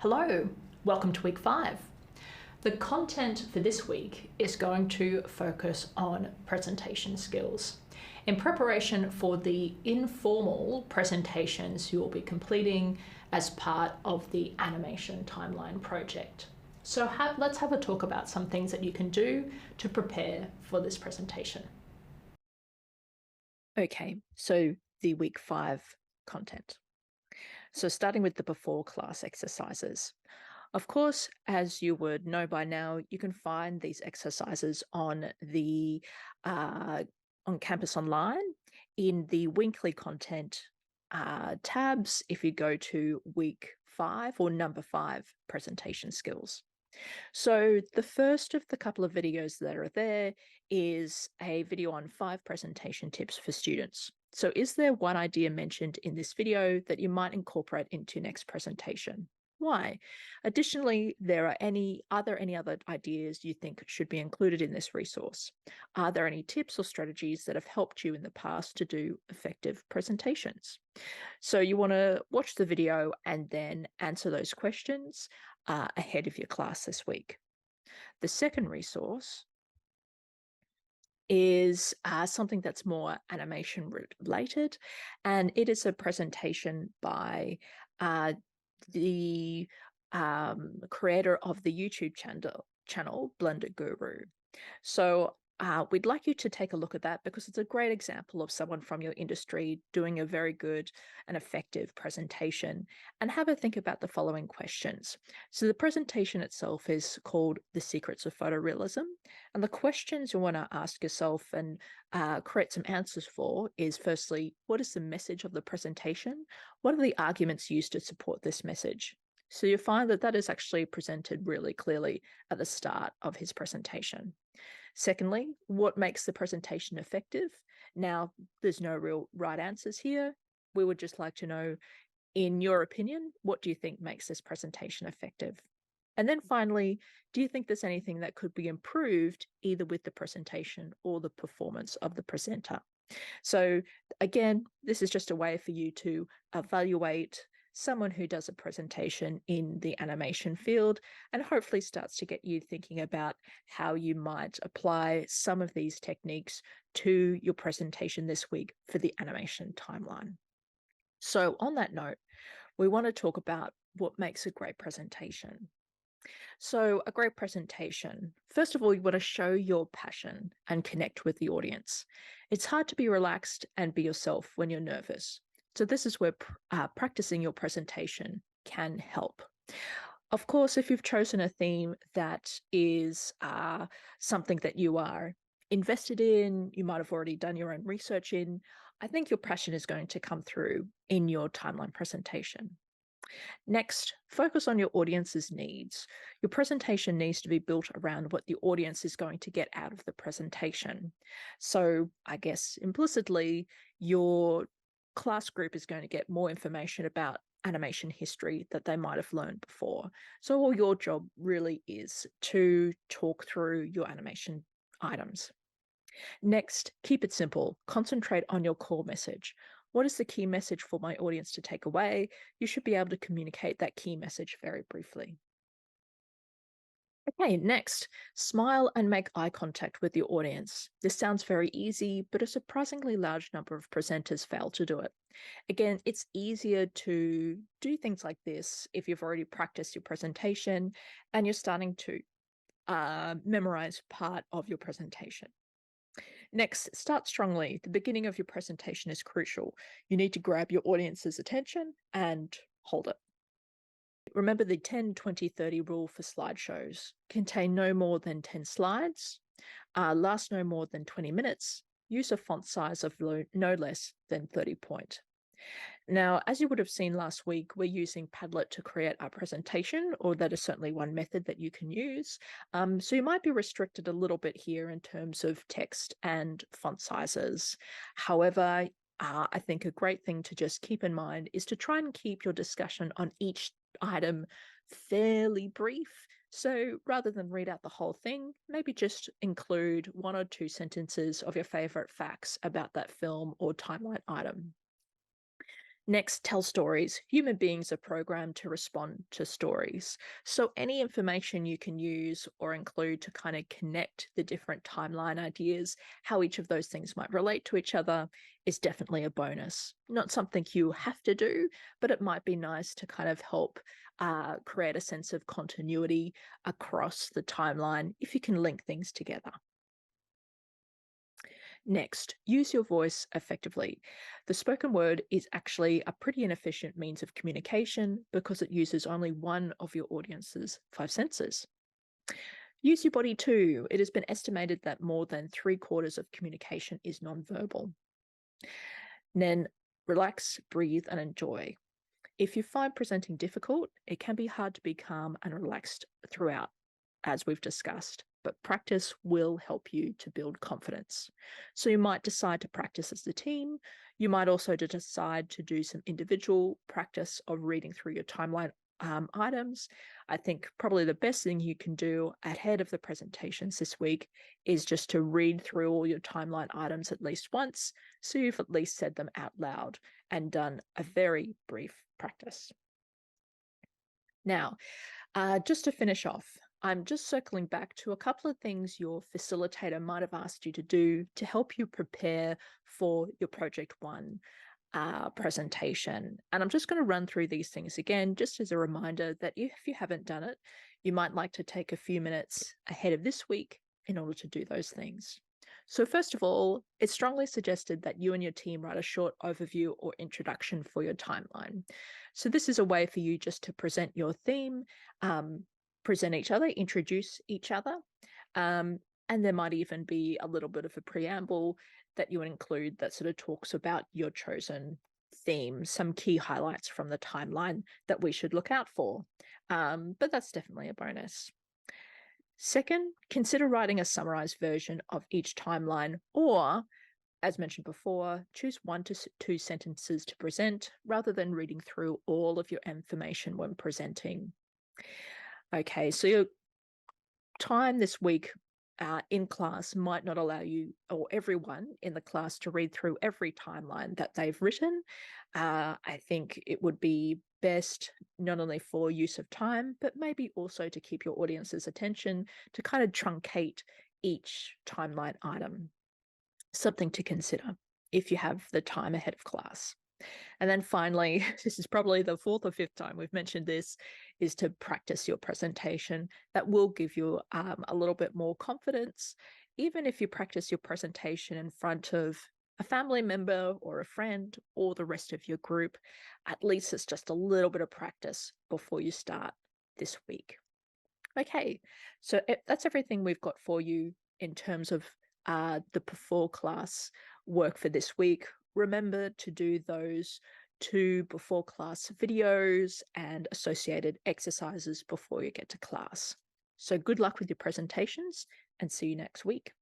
Hello, welcome to week 5. The content for this week is going to focus on presentation skills in preparation for the informal presentations you will be completing as part of the animation timeline project. So let's have a talk about some things that you can do to prepare for this presentation. Okay, so the week 5 content. So starting with the before class exercises. Of course, as you would know by now, you can find these exercises on the on Campus Online in the weekly content tabs if you go to week 5 or number 5 presentation skills. So the first of the couple of videos that are there is a video on 5 presentation tips for students. So is there one idea mentioned in this video that you might incorporate into next presentation? Why? Additionally, are there any other ideas you think should be included in this resource? Are there any tips or strategies that have helped you in the past to do effective presentations? So you want to watch the video and then answer those questions ahead of your class this week. The second resource is something that's more animation related, and it is a presentation by the creator of the YouTube channel Blender Guru. So we'd like you to take a look at that because it's a great example of someone from your industry doing a very good and effective presentation. And have a think about the following questions. So the presentation itself is called The Secrets of Photorealism. And the questions you want to ask yourself and create some answers for is firstly, what is the message of the presentation? What are the arguments used to support this message? So you find that that is actually presented really clearly at the start of his presentation. Secondly, what makes the presentation effective? Now, there's no real right answers here. We would just like to know, in your opinion, what do you think makes this presentation effective? And then finally, do you think there's anything that could be improved either with the presentation or the performance of the presenter? So again, this is just a way for you to evaluate someone who does a presentation in the animation field and hopefully starts to get you thinking about how you might apply some of these techniques to your presentation this week for the animation timeline. So on that note, we want to talk about what makes a great presentation. So a great presentation, first of all, you want to show your passion and connect with the audience. It's hard to be relaxed and be yourself when you're nervous. So this is where practicing your presentation can help. Of course, if you've chosen a theme that is something that you are invested in, you might have already done your own research in, I think your passion is going to come through in your timeline presentation. Next, focus on your audience's needs. Your presentation needs to be built around what the audience is going to get out of the presentation. So I guess implicitly, your class group is going to get more information about animation history that they might have learned before. So all your job really is to talk through your animation items. Next, keep it simple. Concentrate on your core message. What is the key message for my audience to take away? You should be able to communicate that key message very briefly. Okay, next, smile and make eye contact with your audience. This sounds very easy, but a surprisingly large number of presenters fail to do it. Again, it's easier to do things like this if you've already practiced your presentation and you're starting to memorize part of your presentation. Next, start strongly. The beginning of your presentation is crucial. You need to grab your audience's attention and hold it. Remember the 10, 20, 30 rule for slideshows. Contain no more than 10 slides, last no more than 20 minutes, use a font size of no less than 30 point. Now, as you would have seen last week, we're using Padlet to create our presentation, or that is certainly one method that you can use. So you might be restricted a little bit here in terms of text and font sizes. However, I think a great thing to just keep in mind is to try and keep your discussion on each item fairly brief. So rather than read out the whole thing, maybe just include 1 or 2 sentences of your favorite facts about that film or timeline item. Next, tell stories. Human beings are programmed to respond to stories. So, any information you can use or include to kind of connect the different timeline ideas, how each of those things might relate to each other, is definitely a bonus. Not something you have to do, but it might be nice to kind of help create a sense of continuity across the timeline if you can link things together. Next, use your voice effectively. The spoken word is actually a pretty inefficient means of communication because it uses only one of your audience's five senses. Use your body too. It has been estimated that more than three-quarters of communication is nonverbal. Then relax, breathe, and enjoy. If you find presenting difficult, it can be hard to be calm and relaxed throughout, as we've discussed, but practice will help you to build confidence. So you might decide to practice as a team. You might also decide to do some individual practice of reading through your timeline items. I think probably the best thing you can do ahead of the presentations this week is just to read through all your timeline items at least once, so you've at least said them out loud and done a very brief practice. Now, just to finish off, I'm just circling back to a couple of things your facilitator might have asked you to do to help you prepare for your Project One presentation. And I'm just going to run through these things again, just as a reminder that if you haven't done it, you might like to take a few minutes ahead of this week in order to do those things. So first of all, it's strongly suggested that you and your team write a short overview or introduction for your timeline. So this is a way for you just to present your theme, present each other, introduce each other, and there might even be a little bit of a preamble that you would include that sort of talks about your chosen theme, some key highlights from the timeline that we should look out for. But that's definitely a bonus. Second, consider writing a summarized version of each timeline, or, as mentioned before, choose 1 to 2 sentences to present rather than reading through all of your information when presenting. Okay, so your time this week in class might not allow you or everyone in the class to read through every timeline that they've written. I think it would be best not only for use of time, but maybe also to keep your audience's attention to kind of truncate each timeline item. Something to consider if you have the time ahead of class. And then finally, this is probably the fourth or fifth time we've mentioned this, is to practice your presentation. That will give you a little bit more confidence. Even if you practice your presentation in front of a family member or a friend or the rest of your group, at least it's just a little bit of practice before you start this week. Okay, so that's everything we've got for you in terms of the before class work for this week. Remember to do those 2 before class videos and associated exercises before you get to class. So good luck with your presentations and see you next week.